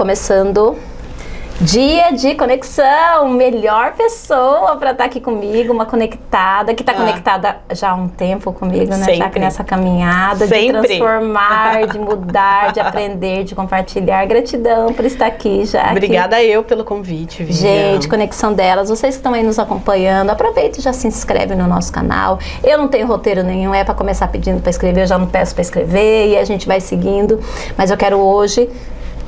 começando dia de conexão, melhor pessoa para estar aqui comigo, uma conectada, que está conectada já há um tempo comigo, né? Sempre. Já que nessa caminhada de transformar, de mudar, de aprender, de compartilhar. Gratidão por estar aqui, já. Obrigada eu pelo convite, Vivian. Gente, conexão delas, vocês que estão aí nos acompanhando, aproveita e já se inscreve no nosso canal. Eu não tenho roteiro nenhum, é para começar pedindo para escrever, eu já não peço para escrever e a gente vai seguindo, mas eu quero hoje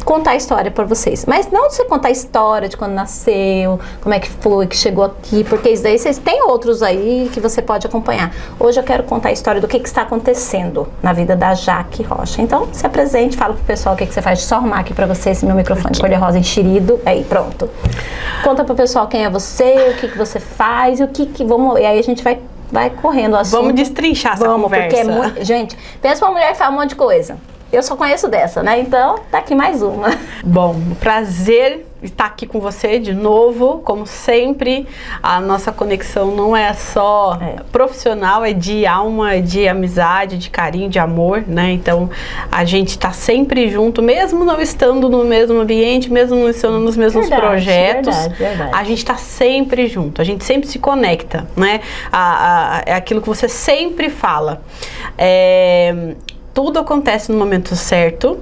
contar a história para vocês, mas não você contar a história de quando nasceu, como é que foi, que chegou aqui, porque isso daí vocês tem outros aí que você pode acompanhar. Hoje eu quero contar a história do que está acontecendo na vida da Jaque Rocha. Então se apresente, fala pro pessoal o que você faz. Deixa eu só arrumar aqui para você esse meu microfone cor-de-rosa enxerido. Aí, pronto. Conta pro pessoal quem é você, o que você faz e o que vamos. E aí a gente vai correndo o assunto. Vamos destrinchar essa conversa. Porque é muito. Gente, pensa uma mulher que fala um monte de coisa. Eu só conheço dessa, né? Então, tá aqui mais uma. Bom, prazer estar aqui com você de novo. Como sempre, a nossa conexão não é só profissional, é de alma, é de amizade, de carinho, de amor, né? Então, a gente tá sempre junto, mesmo não estando no mesmo ambiente, mesmo não estando nos mesmos projetos. Verdade. A gente tá sempre junto, a gente sempre se conecta, né? É aquilo que você sempre fala. Tudo acontece no momento certo,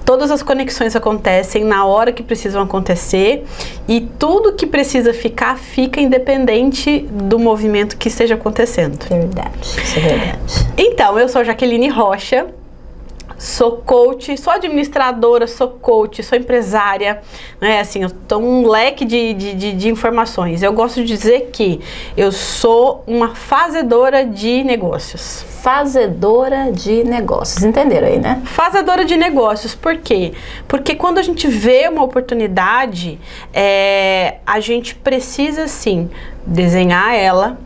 todas as conexões acontecem na hora que precisam acontecer e tudo que precisa ficar, fica independente do movimento que esteja acontecendo. Verdade, isso é verdade. Então, eu sou Jaqueline Rocha, sou coach, sou administradora, sou coach, sou empresária, né? Assim, eu tô um leque de informações. Eu gosto de dizer que eu sou uma fazedora de negócios. Fazedora de negócios, entenderam aí, né? Fazedora de negócios, por quê? Porque quando a gente vê uma oportunidade, a gente precisa, sim, desenhar ela,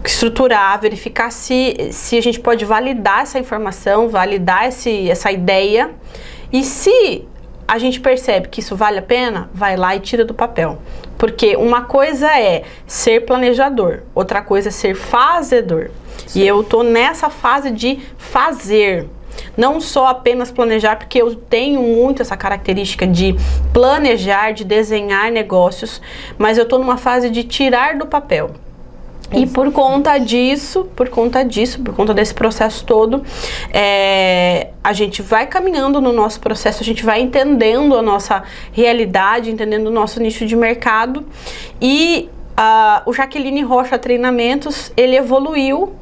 estruturar, verificar se a gente pode validar essa informação, validar essa ideia, e se a gente percebe que isso vale a pena, vai lá e tira do papel. Porque uma coisa é ser planejador, outra coisa é ser fazedor. Sim. E eu tô nessa fase de fazer. Não só apenas planejar, porque eu tenho muito essa característica de planejar, de desenhar negócios, mas eu tô numa fase de tirar do papel. E por conta desse processo todo, a gente vai caminhando no nosso processo, a gente vai entendendo a nossa realidade, entendendo o nosso nicho de mercado. E o Jaqueline Rocha Treinamentos, ele evoluiu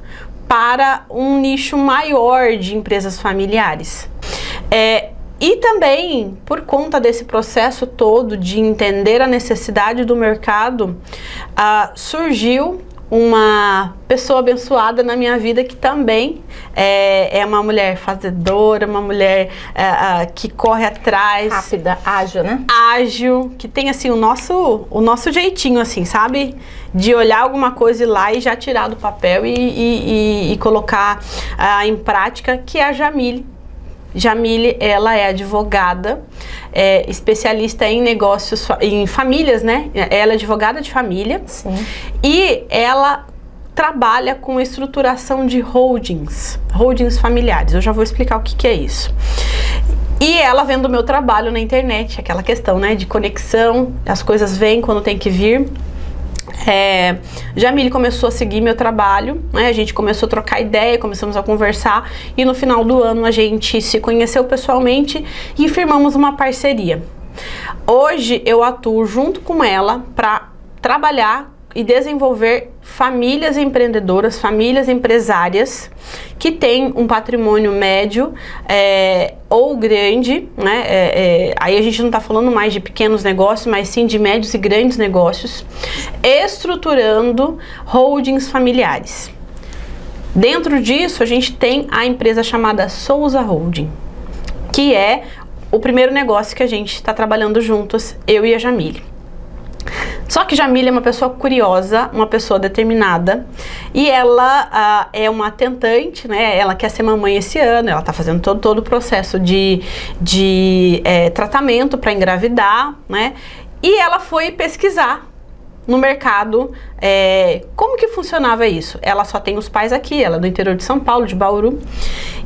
para um nicho maior de empresas familiares. E também, por conta desse processo todo de entender a necessidade do mercado, surgiu uma pessoa abençoada na minha vida que também é uma mulher fazedora, uma mulher que corre atrás. Rápida, ágil, né? Ágil, que tem assim o nosso jeitinho, assim, sabe? De olhar alguma coisa e ir lá e já tirar do papel e colocar em prática, que é a Jamile. Jamile, ela é advogada, especialista em negócios, em famílias, né? Ela é advogada de família. Sim. E ela trabalha com estruturação de holdings familiares. Eu já vou explicar o que é isso. E ela vendo o meu trabalho na internet, aquela questão, né, de conexão, as coisas vêm quando tem que vir. Jamile começou a seguir meu trabalho, né? A gente começou a trocar ideia, começamos a conversar e no final do ano a gente se conheceu pessoalmente e firmamos uma parceria. Hoje eu atuo junto com ela para trabalhar e desenvolver famílias empreendedoras, famílias empresárias que têm um patrimônio médio ou grande, né? Aí a gente não está falando mais de pequenos negócios, mas sim de médios e grandes negócios, estruturando holdings familiares. Dentro disso a gente tem a empresa chamada Souza Holding, que é o primeiro negócio que a gente está trabalhando juntos, eu e a Jamile. Só que Jamile é uma pessoa curiosa, uma pessoa determinada, e ela é uma tentante, né? Ela quer ser mamãe esse ano, ela tá fazendo todo o processo de tratamento para engravidar, né? E ela foi pesquisar no mercado, como que funcionava isso? Ela só tem os pais aqui, ela é do interior de São Paulo, de Bauru,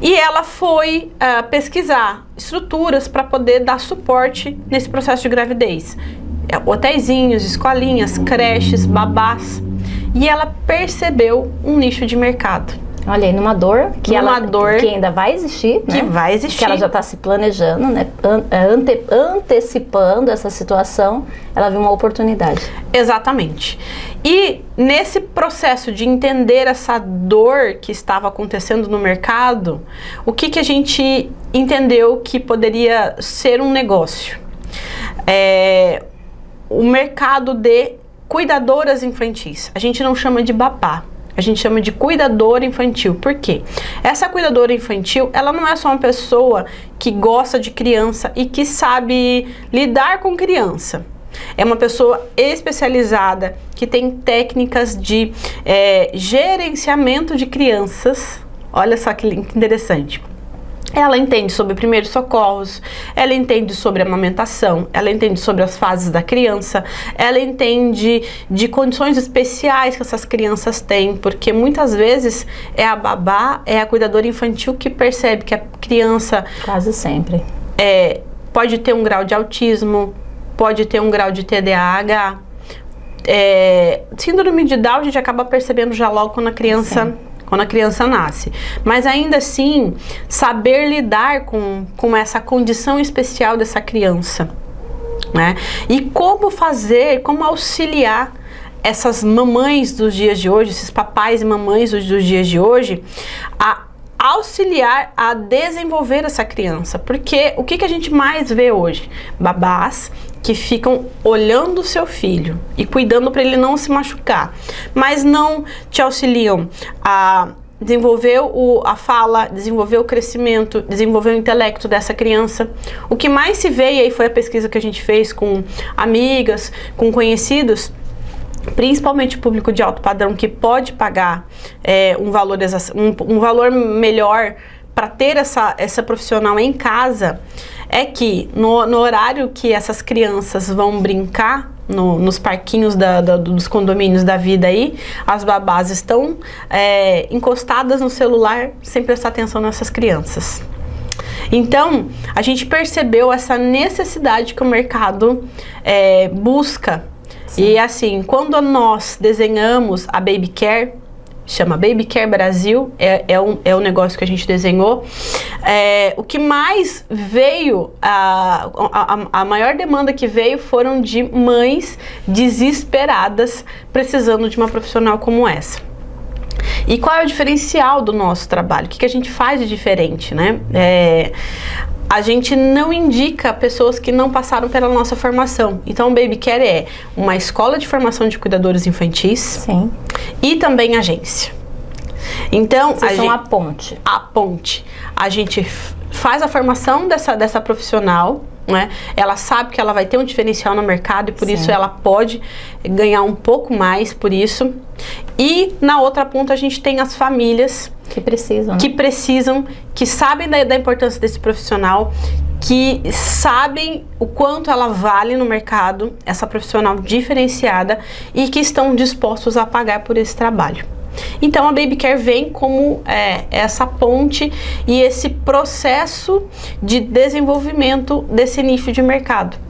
e ela foi pesquisar estruturas para poder dar suporte nesse processo de gravidez. Hotéisinhos, escolinhas, creches, babás, e ela percebeu um nicho de mercado. Olha aí, numa dor que ainda vai existir, que vai existir, que ela já está se planejando, né? Antecipando essa situação, ela viu uma oportunidade. Exatamente. E nesse processo de entender essa dor que estava acontecendo no mercado, o que a gente entendeu que poderia ser um negócio? O mercado de cuidadoras infantis. A gente não chama de babá. A gente chama de cuidadora infantil. Por quê? Essa cuidadora infantil, ela não é só uma pessoa que gosta de criança e que sabe lidar com criança. É uma pessoa especializada que tem técnicas de gerenciamento de crianças. Olha só que interessante. Ela entende sobre primeiros socorros, ela entende sobre amamentação, ela entende sobre as fases da criança, ela entende de condições especiais que essas crianças têm, porque muitas vezes é a babá, é a cuidadora infantil que percebe que a criança... Quase sempre. Pode ter um grau de autismo, pode ter um grau de TDAH, síndrome de Down a gente acaba percebendo já logo quando a criança nasce. Mas ainda assim, saber lidar com essa condição especial dessa criança, né? E como auxiliar essas mamães dos dias de hoje, esses papais e mamães dos dias de hoje, a auxiliar a desenvolver essa criança. Porque o que a gente mais vê hoje? Babás que ficam olhando o seu filho e cuidando para ele não se machucar, mas não te auxiliam a desenvolver a fala, desenvolver o crescimento, desenvolver o intelecto dessa criança. O que mais se vê, e aí foi a pesquisa que a gente fez com amigas, com conhecidos, principalmente o público de alto padrão que pode pagar um valor melhor para ter essa profissional em casa, é que no horário que essas crianças vão brincar nos parquinhos dos condomínios da vida aí, as babás estão encostadas no celular sem prestar atenção nessas crianças. Então, a gente percebeu essa necessidade que o mercado busca. Sim. E assim, quando nós desenhamos a Baby Care, chama Baby Care Brasil, é um negócio que a gente desenhou. O que mais veio, a maior demanda que veio foram de mães desesperadas precisando de uma profissional como essa. E qual é o diferencial do nosso trabalho? O que a gente faz de diferente, né? A gente não indica pessoas que não passaram pela nossa formação. Então, o Baby Care é uma escola de formação de cuidadores infantis. Sim. E também agência. Então, vocês são a ponte. A ponte. A gente faz a formação dessa profissional, né? Ela sabe que ela vai ter um diferencial no mercado e por isso ela pode ganhar um pouco mais por isso. E na outra ponta a gente tem as famílias que precisam, né? que sabem da importância desse profissional, que sabem o quanto ela vale no mercado, essa profissional diferenciada, e que estão dispostos a pagar por esse trabalho. Então a Baby Care vem como essa ponte e esse processo de desenvolvimento desse nicho de mercado.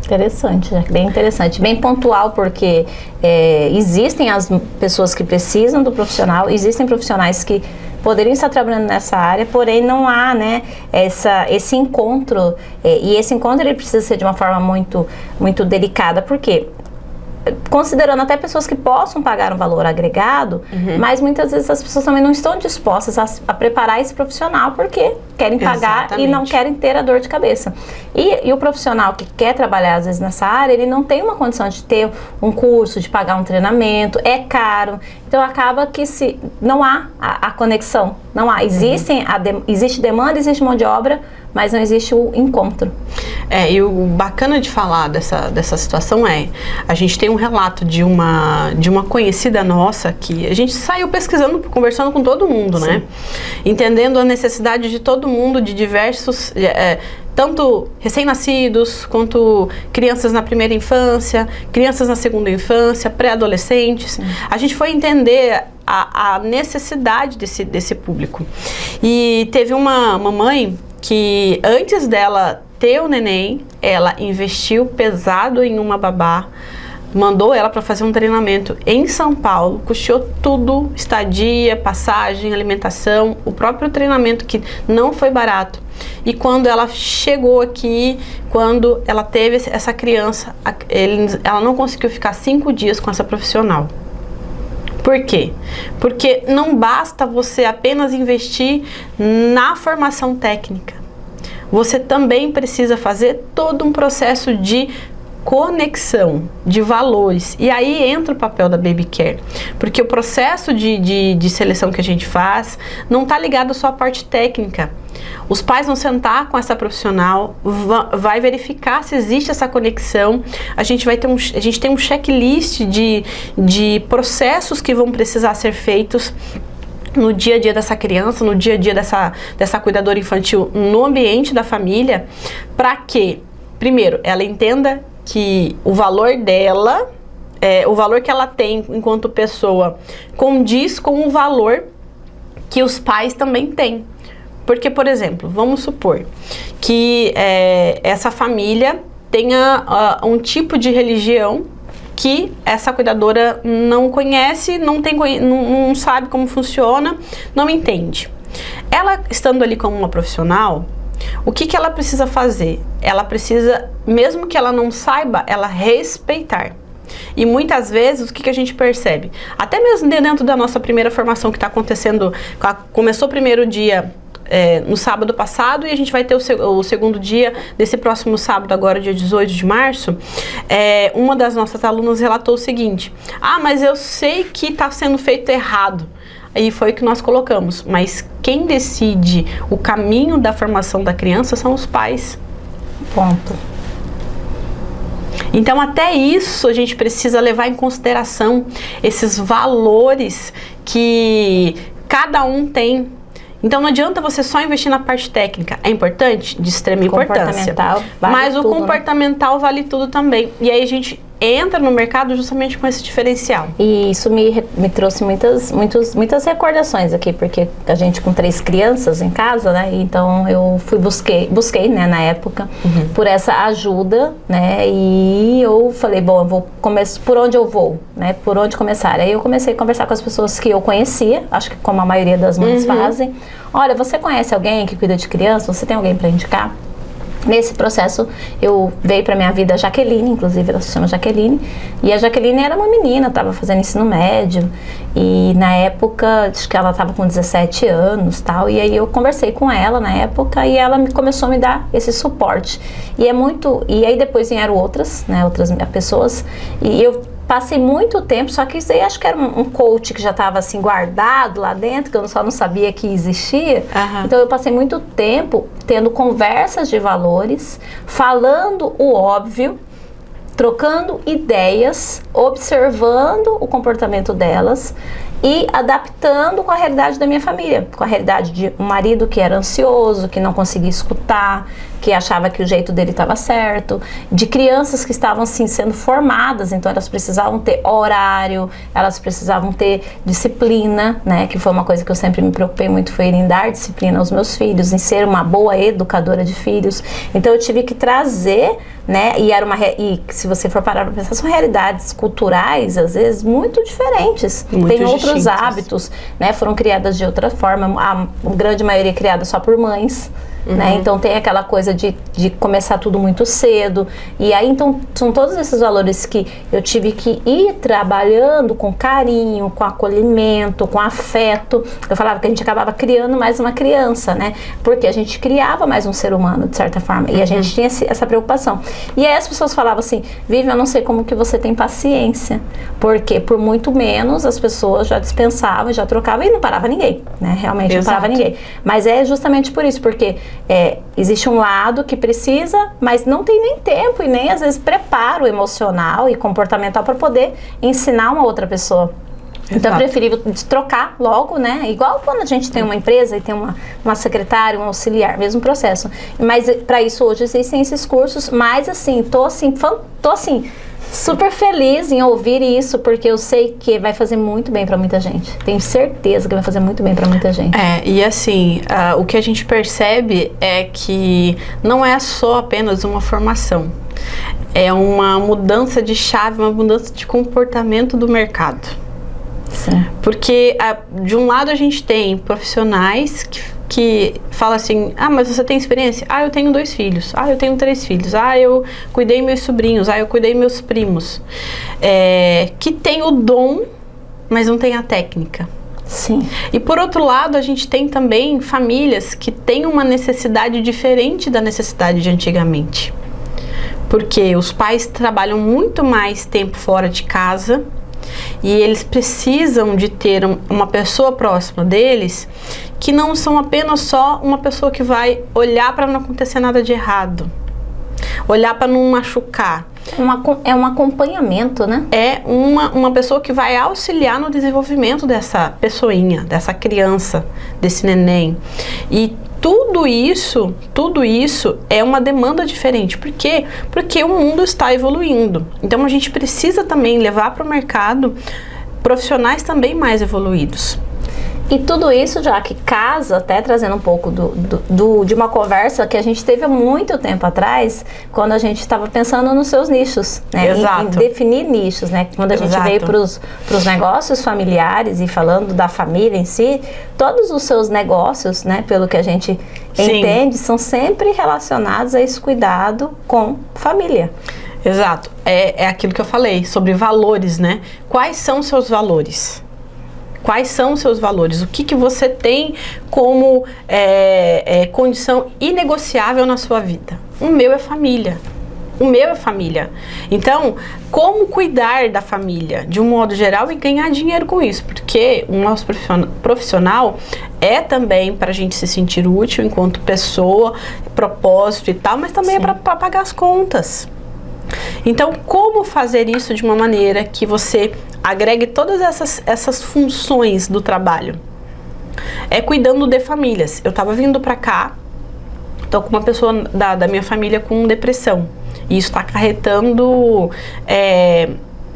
Interessante, bem interessante, bem pontual, porque existem as pessoas que precisam do profissional, existem profissionais que poderiam estar trabalhando nessa área, porém não há, né, esse encontro, e esse encontro ele precisa ser de uma forma muito, muito delicada, porque considerando até pessoas que possam pagar um valor agregado, mas muitas vezes as pessoas também não estão dispostas a preparar esse profissional porque querem pagar e não querem ter a dor de cabeça. E o profissional que quer trabalhar às vezes nessa área, ele não tem uma condição de ter um curso, de pagar um treinamento, é caro. Então acaba que não há a conexão, não há. Existe demanda, existe mão de obra, mas não existe o encontro. E o bacana de falar dessa situação a gente tem um relato de uma conhecida nossa que a gente saiu pesquisando, conversando com todo mundo, né? Entendendo a necessidade de todo mundo, de diversos tanto recém-nascidos, quanto crianças na primeira infância, crianças na segunda infância, pré-adolescentes. A gente foi entender a necessidade desse público. E teve uma mamãe que, antes dela ter o neném, ela investiu pesado em uma babá, mandou ela para fazer um treinamento em São Paulo, custeou tudo, estadia, passagem, alimentação, o próprio treinamento, que não foi barato. E quando ela chegou aqui, quando ela teve essa criança, ela não conseguiu ficar 5 dias com essa profissional. Por quê? Porque não basta você apenas investir na formação técnica. Você também precisa fazer todo um processo de conexão, de valores. E aí entra o papel da Baby Care. Porque o processo de seleção que a gente faz não está ligado só à parte técnica. Os pais vão sentar com essa profissional, vai verificar se existe essa conexão. A gente tem um checklist de processos que vão precisar ser feitos no dia a dia dessa criança, no dia a dia dessa cuidadora infantil, no ambiente da família, para que, primeiro, ela entenda que o valor dela, o valor que ela tem enquanto pessoa, condiz com o valor que os pais também têm. Porque, por exemplo, vamos supor que essa família tenha um tipo de religião que essa cuidadora não conhece, não sabe como funciona, não entende. Ela, estando ali como uma profissional, o que ela precisa fazer? Ela precisa, mesmo que ela não saiba, ela respeitar. E muitas vezes, o que a gente percebe? Até mesmo dentro da nossa primeira formação que está acontecendo, começou o primeiro dia no sábado passado, e a gente vai ter o segundo dia desse próximo sábado, agora dia 18 de março, uma das nossas alunas relatou o seguinte: mas eu sei que está sendo feito errado. Aí foi o que nós colocamos, mas quem decide o caminho da formação da criança são os pais. Ponto. Então, até isso a gente precisa levar em consideração, esses valores que cada um tem. Então não adianta você só investir na parte técnica. É importante? De extrema importância. Mas o comportamental vale tudo também. E aí a gente entra no mercado justamente com esse diferencial. E isso me trouxe muitas recordações aqui, porque a gente com 3 crianças em casa, né? Então eu busquei, né, na época, por essa ajuda, né? E eu falei, bom, eu vou começar, por onde eu vou, né? Por onde começar? Aí eu comecei a conversar com as pessoas que eu conhecia, acho que como a maioria das mães fazem. Olha, você conhece alguém que cuida de criança? Você tem alguém para indicar? Nesse processo, veio para minha vida a Jaqueline, inclusive ela se chama Jaqueline, e a Jaqueline era uma menina, estava fazendo ensino médio, e na época, acho que ela estava com 17 anos, tal, e aí eu conversei com ela na época, e ela começou a me dar esse suporte. E aí depois vieram outras pessoas, e eu passei muito tempo, só que isso aí acho que era um coach que já estava assim guardado lá dentro, que eu só não sabia que existia. Então eu passei muito tempo tendo conversas de valores, falando o óbvio, trocando ideias, observando o comportamento delas e adaptando com a realidade da minha família, com a realidade de um marido que era ansioso, que não conseguia escutar, que achava que o jeito dele estava certo, de crianças que estavam assim sendo formadas, então elas precisavam ter horário, elas precisavam ter disciplina, né, que foi uma coisa que eu sempre me preocupei muito, foi em dar disciplina aos meus filhos, em ser uma boa educadora de filhos. Então eu tive que trazer, né, e se você for parar para pensar, são realidades culturais às vezes muito diferentes, tem outros hábitos, né, foram criadas de outra forma, a grande maioria criada só por mães. Né? Então tem aquela coisa de começar tudo muito cedo, e aí então são todos esses valores que eu tive que ir trabalhando com carinho, com acolhimento, com afeto. Eu falava que a gente acabava criando mais uma criança, né? Porque a gente criava mais um ser humano, de certa forma, e a gente tinha essa preocupação. E aí as pessoas falavam assim: Vivi, eu não sei como que você tem paciência, porque por muito menos as pessoas já dispensavam, já trocavam, e não parava ninguém, né? Realmente não parava ninguém. Mas é justamente por isso, porque existe um lado que precisa, mas não tem nem tempo e nem às vezes preparo emocional e comportamental para poder ensinar uma outra pessoa. Então é preferível trocar logo, né? Igual quando a gente tem uma empresa e tem uma secretária, um auxiliar, mesmo processo. Mas para isso hoje existem esses cursos, mas assim, tô assim super feliz em ouvir isso, porque eu sei que vai fazer muito bem para muita gente. Tenho certeza que vai fazer muito bem para muita gente. E assim, o que a gente percebe é que não é só apenas uma formação. É uma mudança de chave, uma mudança de comportamento do mercado. Sim. Porque, de um lado, a gente tem profissionais que falam assim, mas você tem experiência? Eu tenho 2 filhos. Eu tenho 3 filhos. Eu cuidei meus sobrinhos. Eu cuidei meus primos. Que tem o dom, mas não tem a técnica. Sim. E por outro lado, a gente tem também famílias que têm uma necessidade diferente da necessidade de antigamente. Porque os pais trabalham muito mais tempo fora de casa e eles precisam de ter uma pessoa próxima deles que não são apenas só uma pessoa que vai olhar para não acontecer nada de errado, olhar para não machucar. É um acompanhamento, né? É uma pessoa que vai auxiliar no desenvolvimento dessa pessoinha, dessa criança, desse neném. E tudo isso é uma demanda diferente. Por quê? Porque o mundo está evoluindo. Então a gente precisa também levar para o mercado profissionais também mais evoluídos. E tudo isso já que casa, até trazendo um pouco de uma conversa que a gente teve há muito tempo atrás, quando a gente estava pensando nos seus nichos, né? Exato. Em definir nichos, né? Quando a gente Exato. veio para os negócios familiares e falando da família em si, todos os seus negócios, né? Pelo que a gente entende, são sempre relacionados a esse cuidado com família. Exato. É aquilo que eu falei sobre valores, né? Quais são os seus valores? Quais são os seus valores? O que você tem como condição inegociável na sua vida? O meu é família. O meu é família. Então, como cuidar da família de um modo geral e ganhar dinheiro com isso? Porque o nosso profissional é também para a gente se sentir útil enquanto pessoa, propósito e tal, mas também é para pagar as contas. Então, como fazer isso de uma maneira que você agregue todas essas funções do trabalho? É cuidando de famílias. Eu estava vindo para cá, estou com uma pessoa da minha família com depressão. E isso está acarretando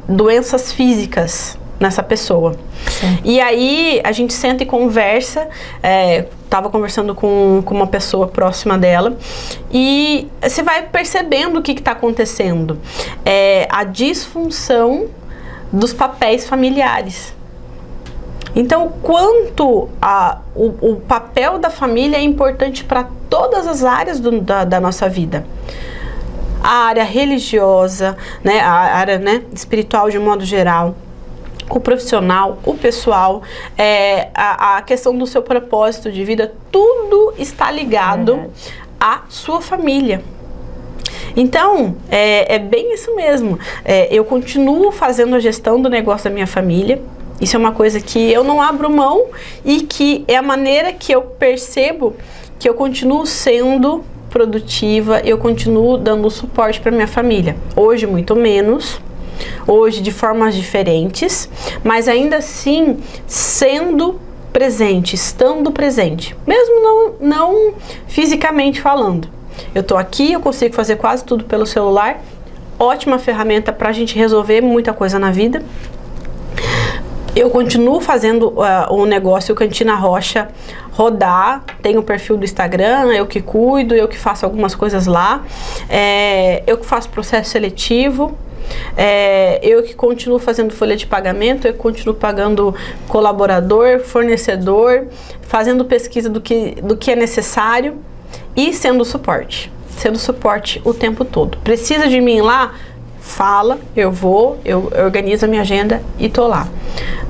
doenças físicas nessa pessoa. Sim. E aí a gente senta e conversa. Estava conversando com uma pessoa próxima dela e você vai percebendo o que está acontecendo. A disfunção dos papéis familiares. Então, quanto o papel da família é importante para todas as áreas da nossa vida. A área religiosa, né, a área, né, espiritual de um modo geral, o profissional, o pessoal, a questão do seu propósito de vida, tudo está ligado à sua família. Então, é bem isso mesmo. Eu continuo fazendo a gestão do negócio da minha família. Isso é uma coisa que eu não abro mão e que é a maneira que eu percebo que eu continuo sendo produtiva, eu continuo dando suporte para minha família. Hoje, muito menos. Hoje, de formas diferentes, mas ainda assim, sendo presente, estando presente. Mesmo não fisicamente falando. Eu tô aqui, eu consigo fazer quase tudo pelo celular. Ótima ferramenta para a gente resolver muita coisa na vida. Eu continuo fazendo o negócio Cantina Rocha rodar, tenho o perfil do Instagram, eu que cuido, eu que faço algumas coisas lá, eu que faço processo seletivo, eu que continuo fazendo folha de pagamento, eu que continuo pagando colaborador, fornecedor, fazendo pesquisa do que é necessário e sendo suporte o tempo todo. Precisa de mim lá? Fala, eu vou, eu organizo a minha agenda e tô lá.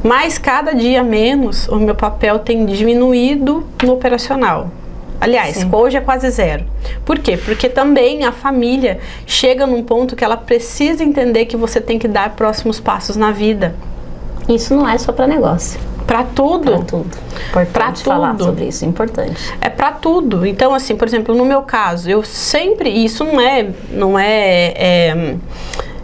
Mas cada dia menos o meu papel tem diminuído no operacional. Aliás, sim, hoje é quase zero. Por quê? Porque também a família chega num ponto que ela precisa entender que você tem que dar próximos passos na vida. Isso não é só para negócio. Para tudo. Para tudo. Importante falar sobre isso, importante. É para tudo. Então, assim, por exemplo, no meu caso, eu sempre, isso não é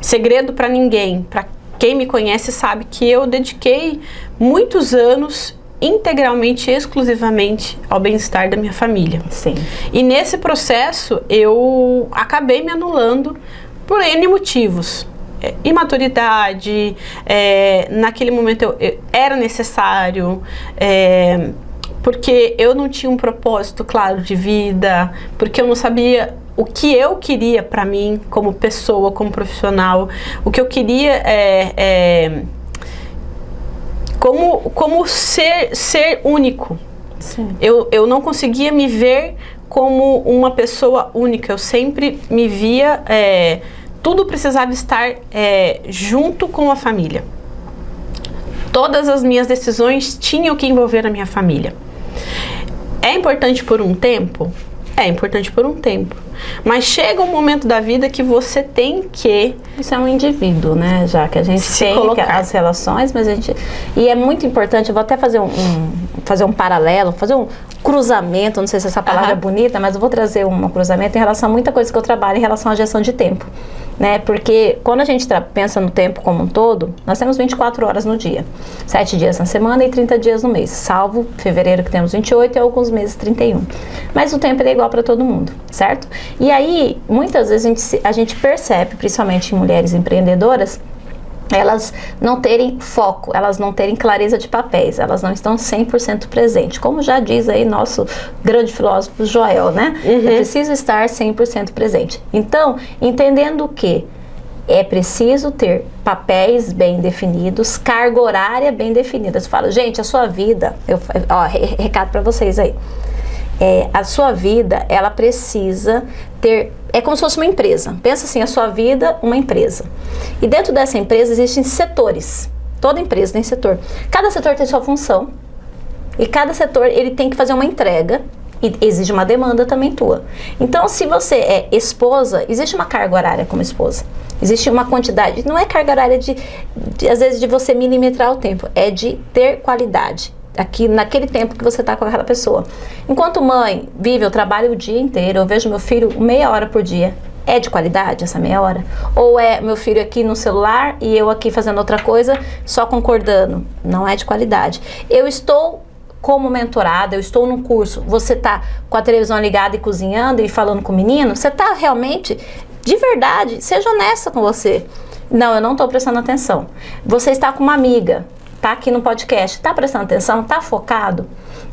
segredo para ninguém, para quem me conhece sabe que eu dediquei muitos anos integralmente, exclusivamente ao bem-estar da minha família. Sim. E nesse processo eu acabei me anulando por N motivos. Imaturidade, naquele momento era necessário, porque eu não tinha um propósito claro de vida, porque eu não sabia o que eu queria para mim como pessoa, como profissional, o que eu queria como ser único. Sim. Eu não conseguia me ver como uma pessoa única, eu sempre me via, tudo precisava estar junto com a família. Todas as minhas decisões tinham que envolver a minha família. É importante por um tempo? É importante por um tempo. Mas chega um momento da vida que você tem que... Isso é um indivíduo, né? Já que a gente tem as relações, mas a gente... E é muito importante, eu vou até fazer um paralelo, fazer um cruzamento, não sei se essa palavra é bonita, mas eu vou trazer um cruzamento em relação a muita coisa que eu trabalho em relação à gestão de tempo. Né? Porque quando a gente pensa no tempo como um todo, nós temos 24 horas no dia, 7 dias na semana e 30 dias no mês, salvo fevereiro que temos 28 e alguns meses 31. Mas o tempo é igual para todo mundo, certo? E aí, muitas vezes a gente percebe, principalmente em mulheres empreendedoras, elas não terem foco, elas não terem clareza de papéis, elas não estão 100% presentes. Como já diz aí nosso grande filósofo Joel, né? É preciso estar 100% presente. Então, entendendo que é preciso ter papéis bem definidos, carga horária bem definida. Eu falo, gente, a sua vida, recado para vocês aí. A sua vida, ela precisa ter... É como se fosse uma empresa. Pensa assim, a sua vida, uma empresa. E dentro dessa empresa existem setores. Toda empresa tem setor. Cada setor tem sua função. E cada setor, ele tem que fazer uma entrega. E exige uma demanda também tua. Então, se você é esposa, existe uma carga horária como esposa. Existe uma quantidade. Não é carga horária às vezes, de você milimetrar o tempo. É de ter qualidade. Aqui naquele tempo que você está com aquela pessoa. Enquanto mãe, eu trabalho o dia inteiro, eu vejo meu filho meia hora por dia. É de qualidade essa meia hora? Ou é meu filho aqui no celular e eu aqui fazendo outra coisa, só concordando? Não é de qualidade. Eu estou como mentorada, eu estou num curso, você está com a televisão ligada e cozinhando e falando com o menino, você está realmente, de verdade, seja honesta com você. Não, eu não estou prestando atenção. Você está com uma amiga, tá aqui no podcast, tá prestando atenção, tá focado?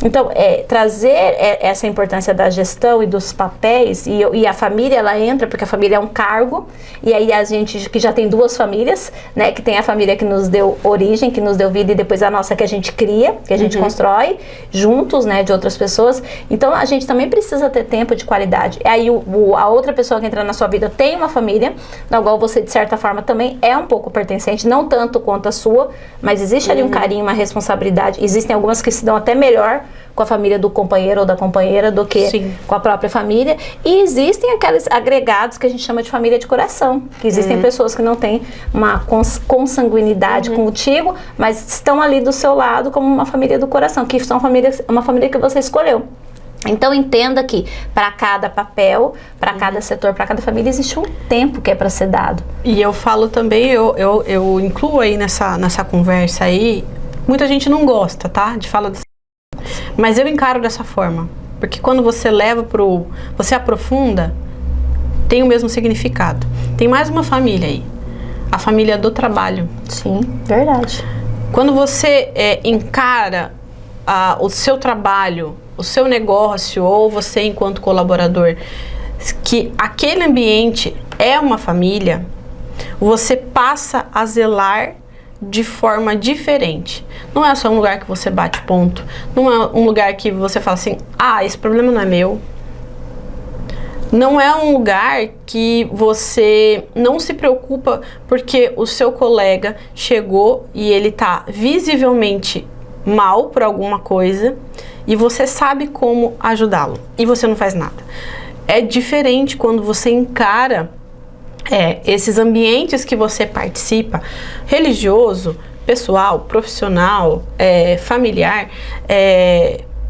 Então, trazer essa importância da gestão e dos papéis, e a família, ela entra, porque a família é um cargo, e aí a gente que já tem duas famílias, né, que tem a família que nos deu origem, que nos deu vida, e depois a nossa que a gente cria, que a gente constrói, juntos, né, de outras pessoas. Então, a gente também precisa ter tempo de qualidade. Aí a outra pessoa que entra na sua vida tem uma família, na qual você, de certa forma, também é um pouco pertencente, não tanto quanto a sua, mas existe ali um carinho, uma responsabilidade. Existem algumas que se dão até melhor com a família do companheiro ou da companheira do que com a própria família. E existem aqueles agregados que a gente chama de família de coração, que existem pessoas que não têm uma consanguinidade contigo, mas estão ali do seu lado como uma família do coração, que são uma família que você escolheu. Então entenda que para cada papel, para cada setor, para cada família, existe um tempo que é para ser dado. E eu falo também, eu incluo aí nessa conversa aí, muita gente não gosta, tá? De falar desse... Mas eu encaro dessa forma, porque quando você leva você aprofunda, tem o mesmo significado. Tem mais uma família aí, a família do trabalho. Sim, verdade. Quando você encara o seu trabalho, o seu negócio, ou você enquanto colaborador, que aquele ambiente é uma família, você passa a zelar de forma diferente. Não é só um lugar que você bate ponto, não é um lugar que você fala assim, esse problema não é meu. Não é um lugar que você não se preocupa porque o seu colega chegou e ele tá visivelmente mal por alguma coisa e você sabe como ajudá-lo e você não faz nada. É diferente quando você encara esses ambientes que você participa, religioso, pessoal, profissional, familiar,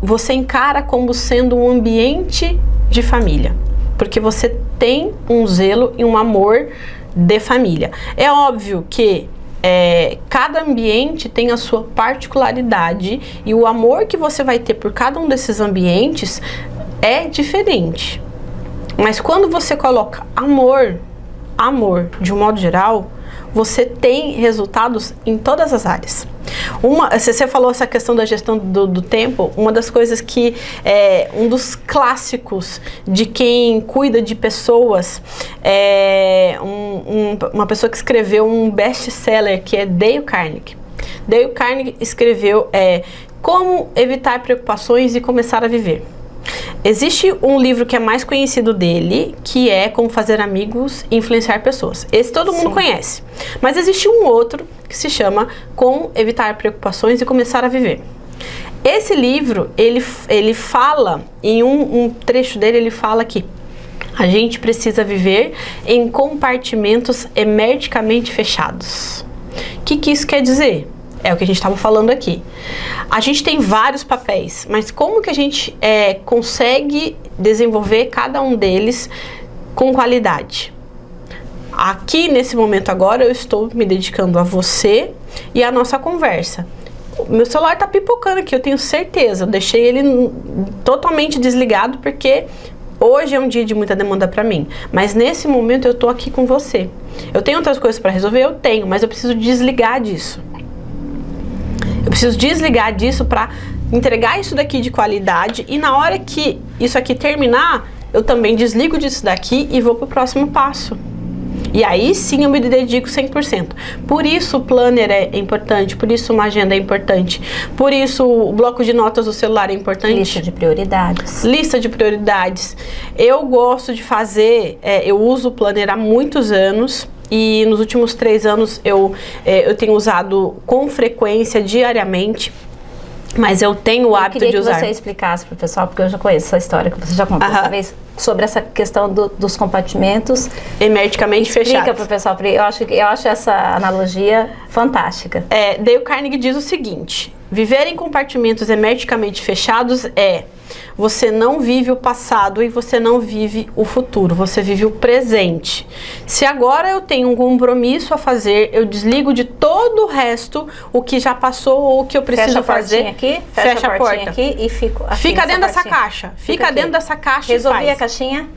você encara como sendo um ambiente de família, porque você tem um zelo e um amor de família. É óbvio que cada ambiente tem a sua particularidade e o amor que você vai ter por cada um desses ambientes é diferente. Mas quando você coloca amor de um modo geral, você tem resultados em todas as áreas. Você falou essa questão da gestão do tempo, uma das coisas que um dos clássicos de quem cuida de pessoas, uma pessoa que escreveu um best-seller, que é Dale Carnegie. Dale Carnegie escreveu Como Evitar Preocupações e Começar a Viver. Existe um livro que é mais conhecido dele, que é Como Fazer Amigos e Influenciar Pessoas. Esse todo mundo conhece. Mas existe um outro que se chama Como Evitar Preocupações e Começar a Viver. Esse livro, ele fala, em um trecho dele, ele fala que a gente precisa viver em compartimentos hermeticamente fechados. O que isso quer dizer? É o que a gente estava falando aqui. A gente tem vários papéis, mas como que a gente consegue desenvolver cada um deles com qualidade? Aqui, nesse momento agora, eu estou me dedicando a você e a nossa conversa. Meu celular está pipocando aqui, eu tenho certeza. Eu deixei ele totalmente desligado porque hoje é um dia de muita demanda para mim. Mas nesse momento eu estou aqui com você. Eu tenho outras coisas para resolver? Eu tenho, mas eu preciso desligar disso. Eu preciso desligar disso para entregar isso daqui de qualidade e na hora que isso aqui terminar, eu também desligo disso daqui e vou para o próximo passo. E aí sim eu me dedico 100%. Por isso o planner é importante, por isso uma agenda é importante, por isso o bloco de notas do celular é importante. Lista de prioridades. Lista de prioridades. Eu gosto de fazer, eu uso o planner há muitos anos. E nos últimos 3 anos eu tenho usado com frequência, diariamente, mas eu tenho o hábito de usar. Eu queria que você explicasse para o pessoal, porque eu já conheço essa história que você já contou uma vez, sobre essa questão dos compartimentos hermeticamente fechados. Explica para o pessoal, eu acho essa analogia fantástica. Dale Carnegie diz o seguinte: viver em compartimentos hermeticamente fechados você não vive o passado e você não vive o futuro, você vive o presente. Se agora eu tenho um compromisso a fazer, eu desligo de todo o resto, o que já passou ou o que eu preciso fazer. Aqui, fecha a porta aqui e fico aqui. Fica dentro dessa caixa. Fica dentro dessa caixa. Resolvi a caixinha,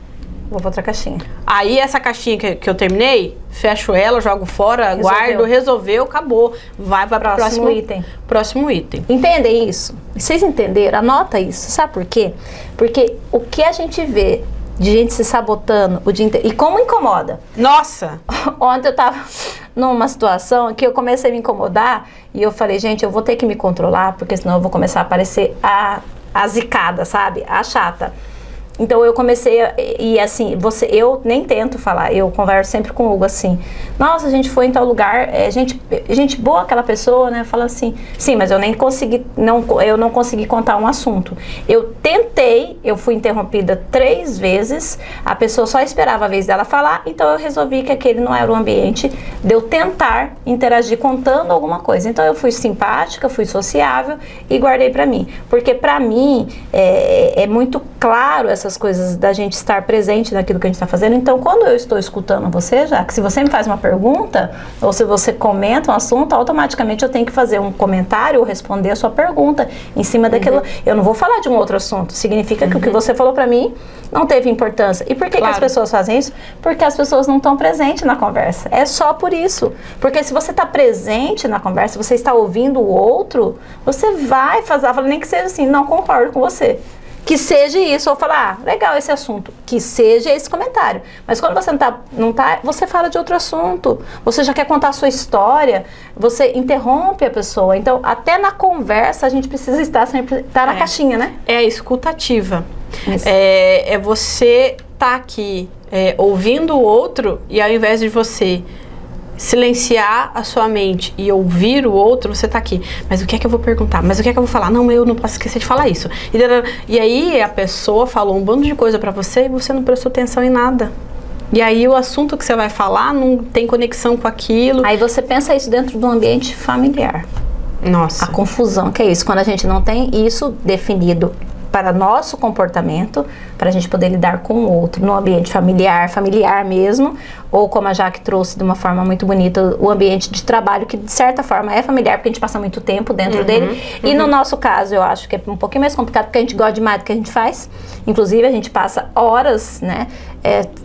vou para outra caixinha. Aí essa caixinha que eu terminei, fecho ela, jogo fora, guardo, resolveu, acabou. Vai para o próximo item. Próximo item. Entendem isso? Vocês entenderam? Anota isso. Sabe por quê? Porque o que a gente vê de gente se sabotando o dia inteiro, e como incomoda. Nossa! Ontem eu tava numa situação que eu comecei a me incomodar e eu falei, gente, eu vou ter que me controlar, porque senão eu vou começar a parecer a zicada, sabe? A chata. Então eu comecei e assim, eu nem tento falar, eu converso sempre com o Hugo assim, nossa, a gente foi em tal lugar, gente boa aquela pessoa, né? Fala assim, sim, mas eu não consegui contar um assunto. Eu tentei, eu fui interrompida 3 vezes, a pessoa só esperava a vez dela falar, então eu resolvi que aquele não era o ambiente de eu tentar interagir contando alguma coisa. Então eu fui simpática, fui sociável e guardei pra mim, porque pra mim é muito claro essas coisas da gente estar presente naquilo que a gente está fazendo. Então, quando eu estou escutando você, já que se você me faz uma pergunta ou se você comenta um assunto, automaticamente eu tenho que fazer um comentário ou responder a sua pergunta em cima daquilo. Eu não vou falar de um outro assunto. Significa que o que você falou para mim não teve importância. E por que, que as pessoas fazem isso? Porque as pessoas não estão presentes na conversa. É só por isso. Porque se você está presente na conversa, você está ouvindo o outro, você vai fazer, nem que seja assim, não concordo com você. Que seja isso, ou falar, legal esse assunto, que seja esse comentário. Mas quando você não tá, você fala de outro assunto, você já quer contar a sua história, você interrompe a pessoa. Então, até na conversa, a gente precisa estar na caixinha, né? É a escutativa. É você tá aqui ouvindo o outro e ao invés de você silenciar a sua mente e ouvir o outro, você tá aqui. Mas o que é que eu vou perguntar? Mas o que é que eu vou falar? Não, eu não posso esquecer de falar isso. E aí a pessoa falou um bando de coisa pra você e você não prestou atenção em nada. E aí o assunto que você vai falar não tem conexão com aquilo. Aí você pensa isso dentro do ambiente familiar. Nossa. A confusão que é isso, quando a gente não tem isso definido para nosso comportamento, para a gente poder lidar com o outro, no ambiente familiar mesmo, ou como a Jaque trouxe de uma forma muito bonita, o ambiente de trabalho, que de certa forma é familiar, porque a gente passa muito tempo dentro dele. E no nosso caso, eu acho que é um pouquinho mais complicado, porque a gente gosta demais do que a gente faz. Inclusive, a gente passa horas, né,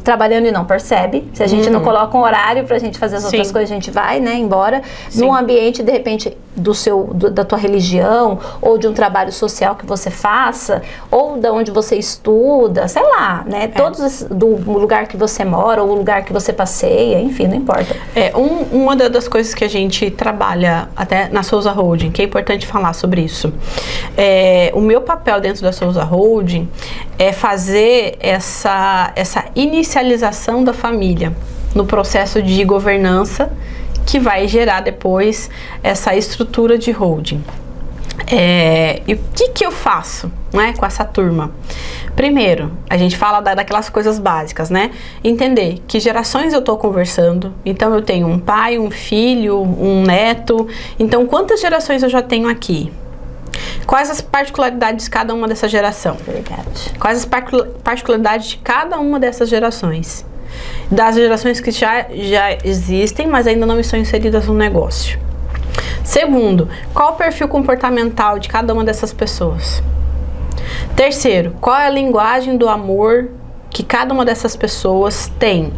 trabalhando e não percebe. Se a gente não coloca um horário pra gente fazer as outras coisas, a gente vai, né, embora. Num ambiente, de repente, da tua religião, ou de um trabalho social que você faça, ou da onde você estuda, sei lá, né, todos do lugar que você mora, ou o lugar que você passeia, enfim, não importa. Uma das coisas que a gente trabalha até na Souza Holding, que é importante falar sobre isso, o meu papel dentro da Souza Holding é fazer essa inicialização da família no processo de governança que vai gerar depois essa estrutura de holding. E o que eu faço, né, com essa turma? Primeiro, a gente fala daquelas coisas básicas, né? Entender que gerações eu estou conversando. Então, eu tenho um pai, um filho, um neto. Então, quantas gerações eu já tenho aqui? Quais as particularidades de cada uma dessa geração? Verdade. Quais as particularidades de cada uma dessas gerações? Das gerações que já existem, mas ainda não estão inseridas no negócio. Segundo, qual o perfil comportamental de cada uma dessas pessoas? Terceiro, qual é a linguagem do amor que cada uma dessas pessoas tem?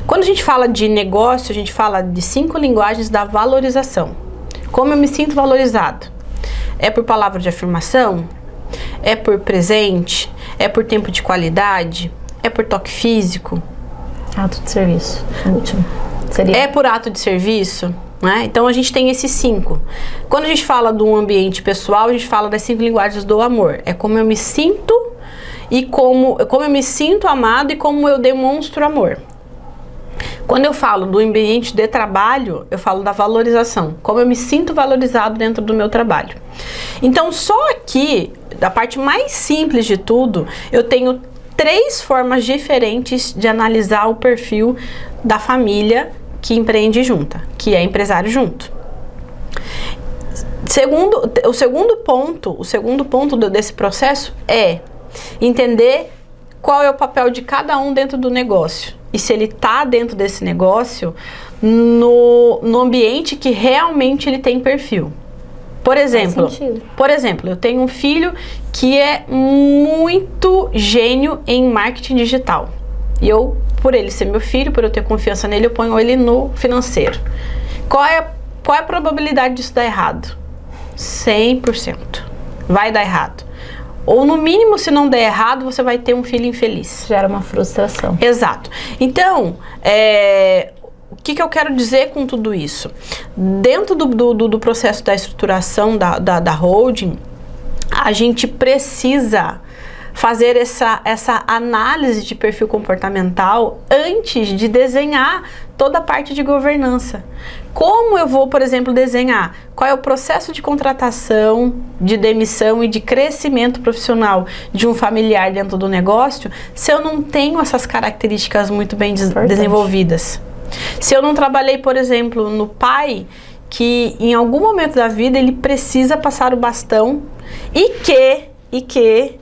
Quando a gente fala de negócio, a gente fala de 5 linguagens da valorização. Como eu me sinto valorizado? É por palavra de afirmação? É por presente? É por tempo de qualidade? É por toque físico? Ato de serviço, o último. Seria... É por ato de serviço? Né? Então a gente tem esses 5. Quando a gente fala de um ambiente pessoal, a gente fala das 5 linguagens do amor. É como eu me sinto e como eu me sinto amado e como eu demonstro amor. Quando eu falo do ambiente de trabalho, eu falo da valorização, como eu me sinto valorizado dentro do meu trabalho. Então só aqui, da parte mais simples de tudo, eu tenho 3 formas diferentes de analisar o perfil da família que empreende junta, que é empresário junto. O segundo ponto desse processo é entender qual é o papel de cada um dentro do negócio e se ele está dentro desse negócio no ambiente que realmente ele tem perfil. Por exemplo, eu tenho um filho que é muito gênio em marketing digital. E eu, por ele ser meu filho, por eu ter confiança nele, eu ponho ele no financeiro. Qual é a probabilidade disso dar errado? 100%. Vai dar errado. Ou no mínimo, se não der errado, você vai ter um filho infeliz. Gera uma frustração. Exato. Então, o que eu quero dizer com tudo isso? Dentro do processo da estruturação da holding, a gente precisa fazer essa análise de perfil comportamental antes de desenhar toda a parte de governança. Como eu vou, por exemplo, desenhar qual é o processo de contratação, de demissão e de crescimento profissional de um familiar dentro do negócio se eu não tenho essas características muito bem desenvolvidas? Se eu não trabalhei, por exemplo, no pai, que em algum momento da vida ele precisa passar o bastão e que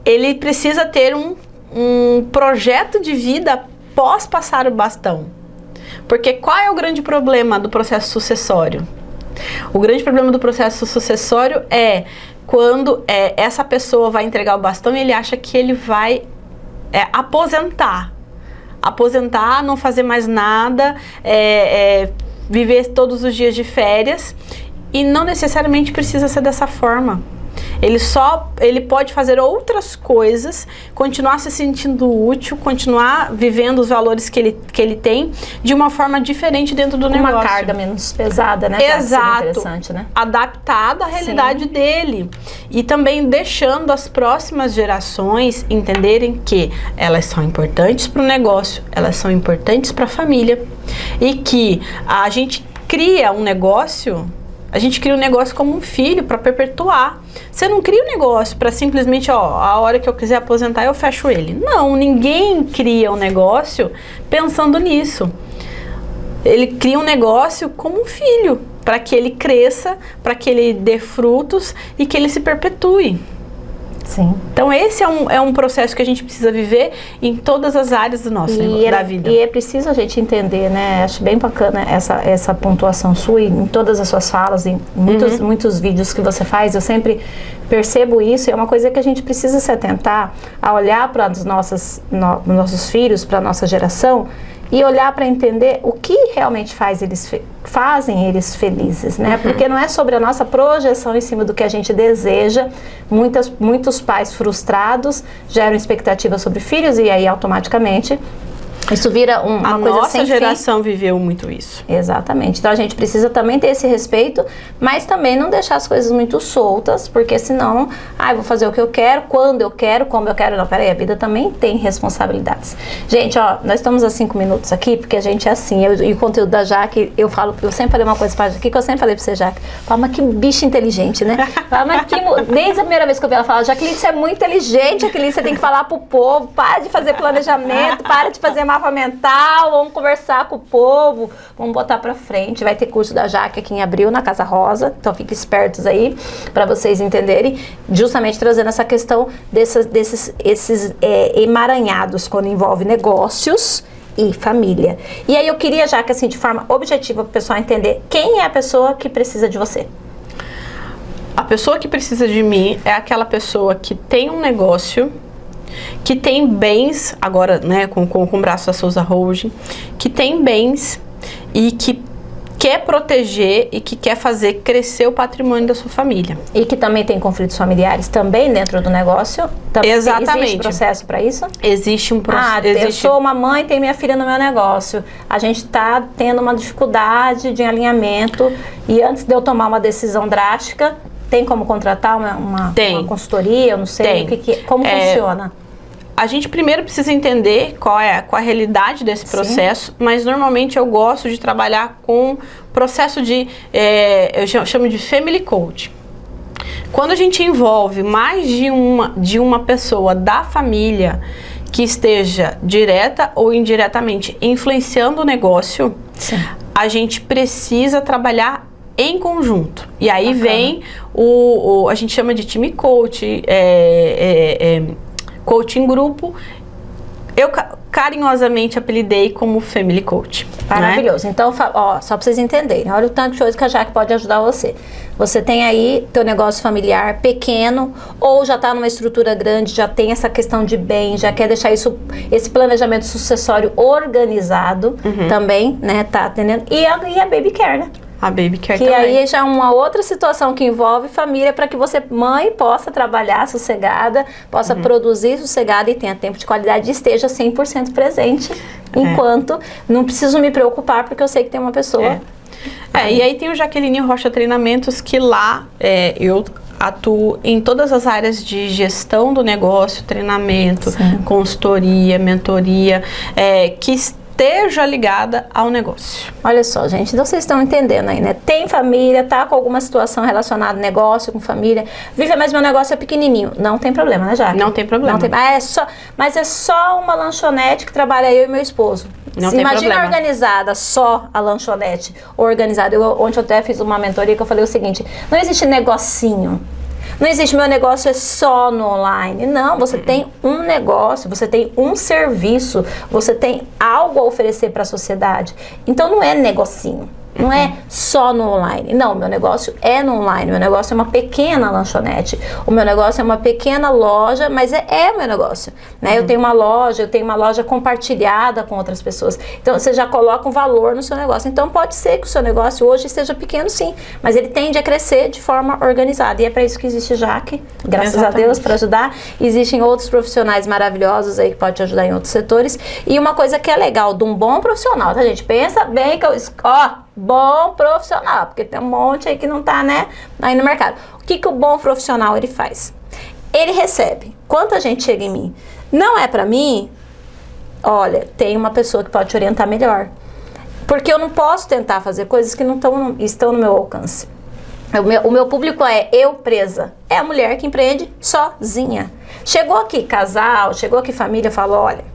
ele precisa ter um projeto de vida pós passar o bastão. Porque qual é o grande problema do processo sucessório? O grande problema do processo sucessório é quando essa pessoa vai entregar o bastão e ele acha que ele vai aposentar, não fazer mais nada, viver todos os dias de férias, e não necessariamente precisa ser dessa forma. Ele pode fazer outras coisas, continuar se sentindo útil, continuar vivendo os valores que ele tem de uma forma diferente dentro do negócio. Uma carga menos pesada, né? Exato. Interessante, né? Adaptada à realidade dele. E também deixando as próximas gerações entenderem que elas são importantes para o negócio, elas são importantes para a família. E que a gente cria um negócio como um filho para perpetuar. Você não cria um negócio para simplesmente, a hora que eu quiser aposentar eu fecho ele. Não, ninguém cria um negócio pensando nisso. Ele cria um negócio como um filho, para que ele cresça, para que ele dê frutos e que ele se perpetue. Sim. Então esse é um processo que a gente precisa viver em todas as áreas do nosso da vida. E é preciso a gente entender, né? Acho bem bacana essa pontuação sua e em todas as suas falas, em muitos vídeos que você faz, eu sempre percebo isso, e é uma coisa que a gente precisa se atentar a olhar para os nossos filhos, para a nossa geração, e olhar para entender o que realmente fazem eles felizes, né? Porque não é sobre a nossa projeção em cima do que a gente deseja. Muitos pais frustrados geram expectativas sobre filhos e aí automaticamente isso vira uma coisa sem fim. A nossa geração viveu muito isso. Exatamente. Então a gente precisa também ter esse respeito, mas também não deixar as coisas muito soltas, porque senão, vou fazer o que eu quero, quando eu quero, como eu quero. Não, peraí, a vida também tem responsabilidades. Gente, ó, nós estamos há 5 minutos aqui, porque a gente é assim, e o conteúdo da Jaque, eu sempre falei uma coisa pra Jaque, que eu sempre falei pra você, Jaque, fala, mas que bicho inteligente, né? Fala, mas desde a primeira vez que eu vi ela falar, Jaqueline, você é muito inteligente, Jaqueline, você tem que falar pro povo, para de fazer planejamento, para de fazer mapa mental, vamos conversar com o povo, vamos botar pra frente. Vai ter curso da Jaque aqui em abril na Casa Rosa, então fiquem espertos aí para vocês entenderem, justamente trazendo essa questão desses emaranhados quando envolve negócios e família. E aí eu queria, Jaque, assim, de forma objetiva para o pessoal entender quem é a pessoa que precisa de você. A pessoa que precisa de mim é aquela pessoa que tem um negócio, que tem bens, agora, né, com o braço da Souza Holding, que tem bens e que quer proteger e que quer fazer crescer o patrimônio da sua família. E que também tem conflitos familiares também dentro do negócio? Exatamente. Existe processo para isso? Existe um processo. Eu sou uma mãe, tenho minha filha no meu negócio. A gente está tendo uma dificuldade de alinhamento e antes de eu tomar uma decisão drástica, tem como contratar uma consultoria? Eu não sei como funciona. A gente primeiro precisa entender qual é a realidade desse processo, mas normalmente eu gosto de trabalhar com processo eu chamo de family coach. Quando a gente envolve mais de uma pessoa da família que esteja direta ou indiretamente influenciando o negócio, a gente precisa trabalhar em conjunto. E aí vem a gente chama de time coach, coaching grupo. Eu carinhosamente apelidei como Family Coach. Maravilhoso. Né? Então, só para vocês entenderem, olha o tanto de coisa que a Jaque pode ajudar você. Você tem aí teu negócio familiar pequeno ou já está numa estrutura grande, já tem essa questão de bem, já quer deixar esse planejamento sucessório organizado também, né? Tá atendendo. E a Baby Care, né? A Baby Care que também. Aí já é uma outra situação que envolve família para que você, mãe, possa trabalhar sossegada, possa produzir sossegada e tenha tempo de qualidade e esteja 100% presente, enquanto não preciso me preocupar porque eu sei que tem uma pessoa. E aí tem o Jaqueline Rocha Treinamentos, que lá eu atuo em todas as áreas de gestão do negócio, treinamento, consultoria, mentoria, que esteja ligada ao negócio. Olha só, gente, então vocês estão entendendo aí, né? Tem família, tá com alguma situação relacionada a negócio, com família. Viva, mas meu negócio é pequenininho. Não tem problema, né, Jaque? Não tem problema. Mas é só uma lanchonete que trabalha eu e meu esposo. Não tem Imagina problema. Organizada, só a lanchonete organizada. Ontem eu até fiz uma mentoria que eu falei o seguinte: não existe negocinho. Não existe, meu negócio é só no online. Não, você tem um negócio, você tem um serviço, você tem algo a oferecer para a sociedade. Então não é negocinho. Não é só no online. Não, meu negócio é no online. Meu negócio é uma pequena lanchonete. O meu negócio é uma pequena loja, mas é o meu negócio, né? Eu tenho uma loja compartilhada com outras pessoas. Então, você já coloca um valor no seu negócio. Então, pode ser que o seu negócio hoje esteja pequeno, sim. Mas ele tende a crescer de forma organizada. E é para isso que existe Jaque, graças a Deus, para ajudar. Existem outros profissionais maravilhosos aí que podem te ajudar em outros setores. E uma coisa que é legal de um bom profissional, tá, gente? Pensa bem que bom profissional, porque tem um monte aí que não tá, né, aí no mercado. O que o bom profissional ele faz? Ele recebe. Quanta gente chega em mim? Não é pra mim? Olha, tem uma pessoa que pode te orientar melhor. Porque eu não posso tentar fazer coisas que não estão no meu alcance. O meu público é eu presa. É a mulher que empreende sozinha. Chegou aqui casal, chegou aqui família, falou, olha,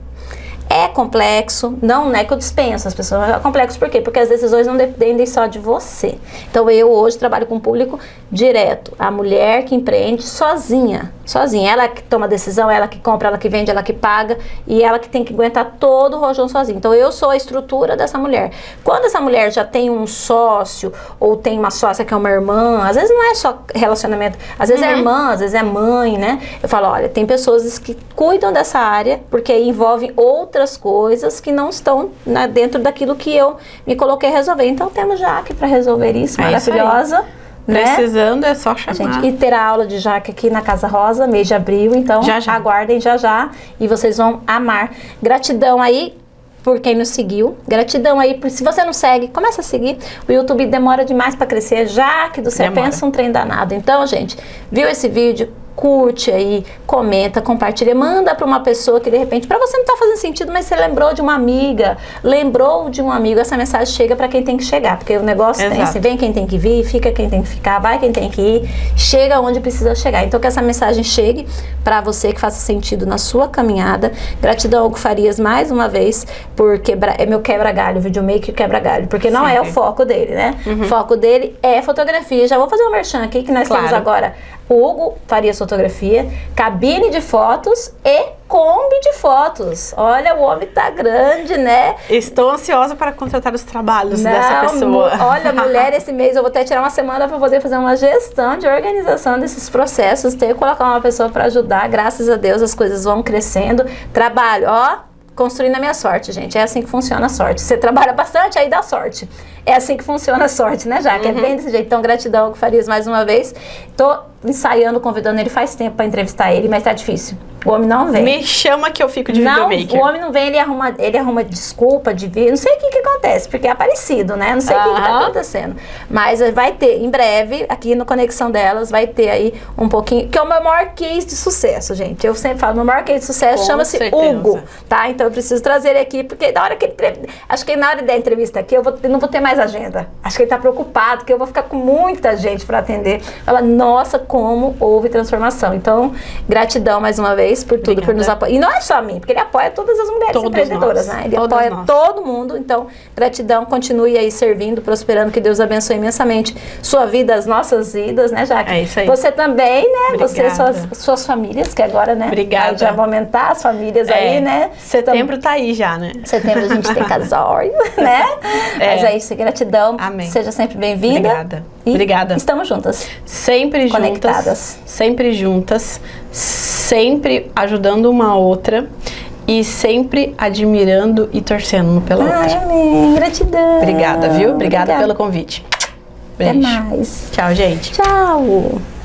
é complexo, não é que eu dispenso as pessoas, é complexo por quê? Porque as decisões não dependem só de você. Então eu hoje trabalho com o público direto, a mulher que empreende sozinha. sozinha. Ela que toma decisão, ela que compra, ela que vende, ela que paga e ela que tem que aguentar todo o rojão sozinha. Então eu sou a estrutura dessa mulher. Quando essa mulher já tem um sócio ou tem uma sócia que é uma irmã, às vezes não é só relacionamento, às vezes é irmã, às vezes é mãe, né? Eu falo, olha, tem pessoas que cuidam dessa área porque envolvem outras coisas que não estão, né, dentro daquilo que eu me coloquei a resolver. Então temos Jaque para resolver isso, maravilhosa. Né? Precisando é só chamar. Gente, e terá aula de Jaque aqui na Casa Rosa, mês de abril, então aguardem já e vocês vão amar. Gratidão aí por quem nos seguiu, gratidão aí se você não segue, começa a seguir. O YouTube demora demais para crescer, Jaque do céu, pensa um trem danado. Então, gente, viu esse vídeo? Curte aí, comenta, compartilha, manda para uma pessoa que de repente, para você não tá fazendo sentido, mas você lembrou de uma amiga, lembrou de um amigo, essa mensagem chega para quem tem que chegar, porque o negócio tem assim, vem quem tem que vir, fica quem tem que ficar, vai quem tem que ir, chega onde precisa chegar. Então que essa mensagem chegue para você, que faça sentido na sua caminhada. Gratidão ao Hugo Farias mais uma vez por é meu quebra-galho, videomaker quebra-galho, porque não é o foco dele, né? O foco dele é fotografia. Já vou fazer um merchan aqui que nós temos agora o Hugo Farias Fotografia, cabine de fotos e Kombi de fotos. Olha, o homem tá grande, né? Estou ansiosa para contratar os trabalhos dessa pessoa. Olha, mulher, esse mês eu vou até tirar uma semana para poder fazer uma gestão de organização desses processos, ter que colocar uma pessoa para ajudar. Graças a Deus as coisas vão crescendo. Trabalho, ó, construindo a minha sorte, gente. É assim que funciona a sorte. Você trabalha bastante, aí dá sorte. É assim que funciona a sorte, né, Jaque? É bem desse jeito. Então, gratidão ao Hugo Farias mais uma vez. Tô ensaiando, convidando ele faz tempo para entrevistar ele, mas tá difícil. O homem não vem. Me chama que eu fico de videomaker. O homem não vem, ele arruma desculpa de vir. Não sei o que acontece, porque é aparecido, né? Não sei o que tá acontecendo. Mas vai ter, em breve, aqui no Conexão Delas, vai ter aí um pouquinho, que é o meu maior case de sucesso, gente. Eu sempre falo, meu maior case de sucesso chama-se Hugo, tá? Então eu preciso trazer ele aqui, porque na hora que acho que na hora da entrevista aqui, eu não vou ter mais agenda. Acho que ele tá preocupado, que eu vou ficar com muita gente para atender. Fala, nossa, como houve transformação. Então, gratidão mais uma vez por tudo, por nos apoiar. E não é só a mim, porque ele apoia todas as mulheres empreendedoras, né? Ele apoia todo mundo. Então, gratidão, continue aí servindo, prosperando, que Deus abençoe imensamente sua vida, as nossas vidas, né, Jaque? É isso aí. Você também, né? Obrigada. Você, suas famílias, que agora, né? Obrigada. Já vão aumentar as famílias aí, né? Setembro tá aí já, né? Setembro a gente tem casório, né? Mas é isso, gratidão. Amém. Seja sempre bem-vinda. Obrigada. E Obrigada. Estamos juntas. Sempre conectadas. Sempre juntas, sempre ajudando uma outra e sempre admirando e torcendo pela outra. Amém. Gratidão. Obrigada, viu? Obrigada pelo convite. Beijo. Até mais. Tchau, gente. Tchau.